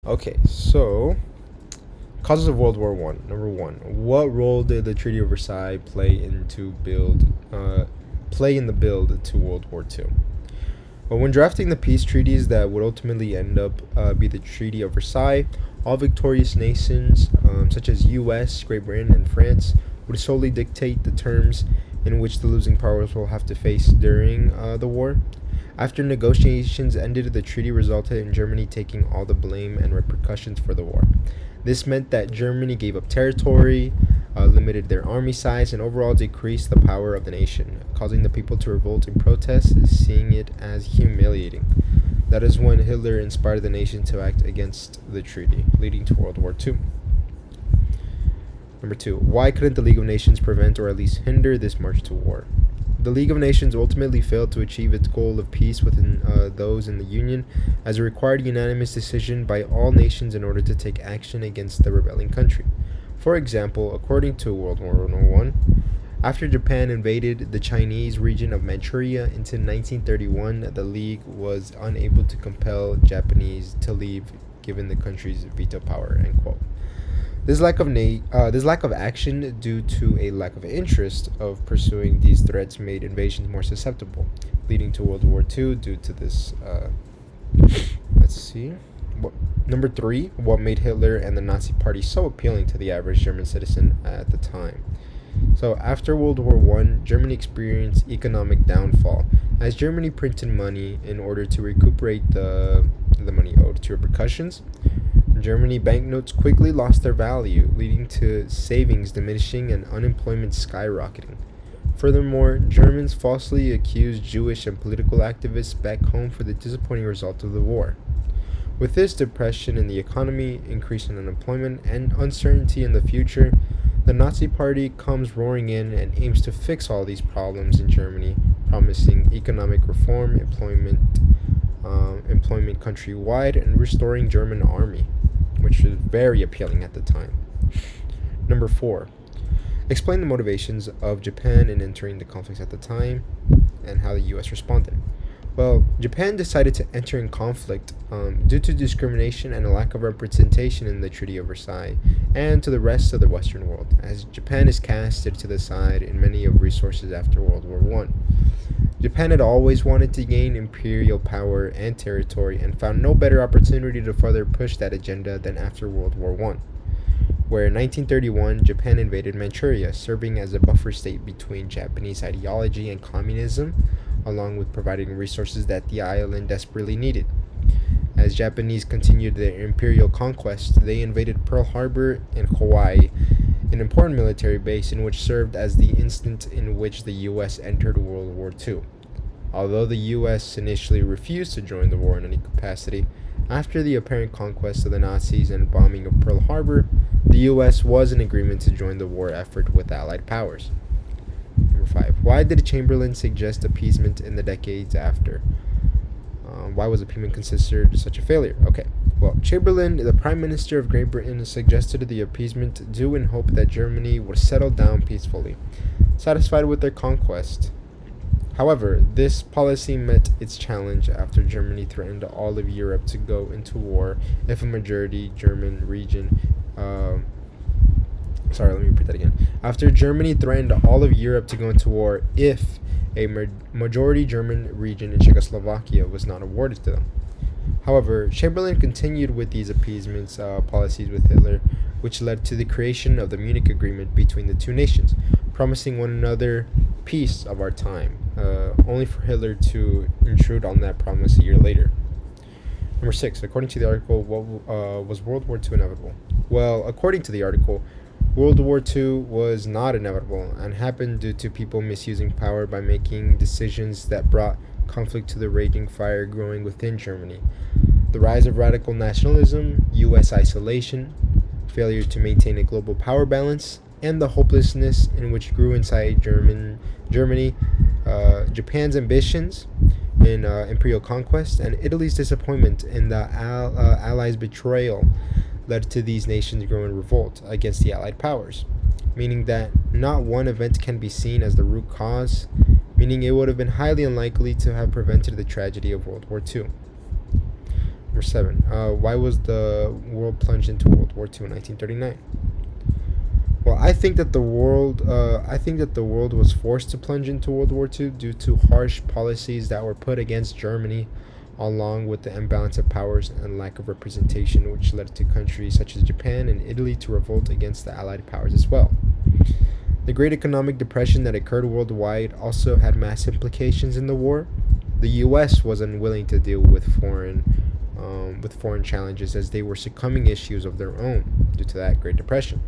Okay, so causes of World War One. Number one, what role did the Treaty of Versailles play in the build to World War Two? Well, when drafting the peace treaties that would ultimately end up be the Treaty of Versailles, all victorious nations, such as U.S., Great Britain, and France, would solely dictate the terms in which the losing powers will have to face during the war. After negotiations ended, the treaty resulted in Germany taking all the blame and repercussions for the war. This meant that Germany gave up territory, limited their army size, and overall decreased the power of the nation, causing the people to revolt and protest, seeing it as humiliating. That is when Hitler inspired the nation to act against the treaty, leading to World War II. Number two, why couldn't the League of Nations prevent or at least hinder this march to war? The League of Nations ultimately failed to achieve its goal of peace within those in the Union, as it required unanimous decision by all nations in order to take action against the rebelling country. For example, according to World War I, after Japan invaded the Chinese region of Manchuria into 1931, the League was unable to compel Japanese to leave given the country's veto power. End quote. This lack of action due to a lack of interest of pursuing these threats made invasions more susceptible, leading to World War II due to this. Let's see. Number three, what made Hitler and the Nazi Party so appealing to the average German citizen at the time? So after World War I, Germany experienced economic downfall as Germany printed money in order to recuperate the money owed to repercussions. Germany banknotes quickly lost their value, leading to savings diminishing and unemployment skyrocketing. Furthermore, Germans falsely accused Jewish and political activists back home for the disappointing result of the war. With this depression in the economy, increase in unemployment, and uncertainty in the future, the Nazi Party comes roaring in and aims to fix all these problems in Germany, promising economic reform, employment countrywide, and restoring German army, which was very appealing at the time. Number four, explain the motivations of Japan in entering the conflicts at the time and how the U.S. responded. Well, Japan decided to enter in conflict due to discrimination and a lack of representation in the Treaty of Versailles and to the rest of the Western world, as Japan is casted to the side in many of resources after World War I. Japan had always wanted to gain imperial power and territory and found no better opportunity to further push that agenda than after World War I, where in 1931 Japan invaded Manchuria, serving as a buffer state between Japanese ideology and communism, along with providing resources that the island desperately needed. As Japanese continued their imperial conquest, they invaded Pearl Harbor in Hawaii, an important military base in which served as the instant in which the U.S. entered World War II. Although the U.S. initially refused to join the war in any capacity, after the apparent conquest of the Nazis and bombing of Pearl Harbor, the U.S. was in agreement to join the war effort with Allied powers. Number five, why did Chamberlain suggest appeasement in the decades after? Why was appeasement considered such a failure? Okay, well, Chamberlain, the Prime Minister of Great Britain, suggested the appeasement due in hope that Germany would settle down peacefully, satisfied with their conquest. However, this policy met its challenge after Germany threatened all of Europe to go into war if a majority German region After Germany threatened all of Europe to go into war if a majority German region in Czechoslovakia was not awarded to them. However, Chamberlain continued with these appeasement policies with Hitler, which led to the creation of the Munich Agreement between the two nations, promising one another peace of our time, only for Hitler to intrude on that promise a year later. Number six, according to the article, was World War II inevitable? Well, according to the article, World War II was not inevitable and happened due to people misusing power by making decisions that brought conflict to the raging fire growing within Germany. The rise of radical nationalism, U.S. isolation, failure to maintain a global power balance, and the hopelessness in which grew inside Germany, Japan's ambitions in imperial conquest, and Italy's disappointment in the Allies' betrayal led to these nations growing revolt against the Allied powers, meaning that not one event can be seen as the root cause, meaning it would have been highly unlikely to have prevented the tragedy of World War II. Number 7. Why was the world plunged into World War II in 1939? Well, I think that the world was forced to plunge into World War II due to harsh policies that were put against Germany, along with the imbalance of powers and lack of representation, which led to countries such as Japan and Italy to revolt against the Allied powers as well. The Great Economic Depression that occurred worldwide also had mass implications in the war. The U.S. was unwilling to deal with foreign challenges as they were succumbing issues of their own due to that Great Depression,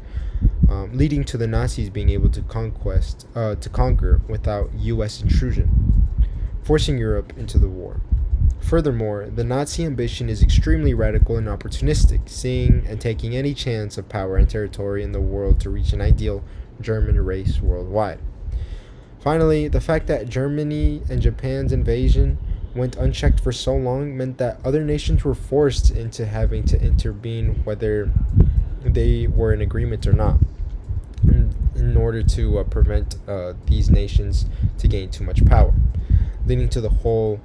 leading to the Nazis being able to conquer without U.S. intrusion, forcing Europe into the war. Furthermore, the Nazi ambition is extremely radical and opportunistic, seeing and taking any chance of power and territory in the world to reach an ideal German race worldwide. Finally, the fact that Germany and Japan's invasion went unchecked for so long meant that other nations were forced into having to intervene whether they were in agreement or not, in order to prevent these nations to gain too much power, leading to the whole,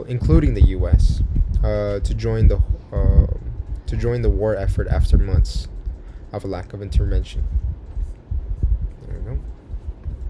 including the U.S., to join the war effort after months of a lack of intervention.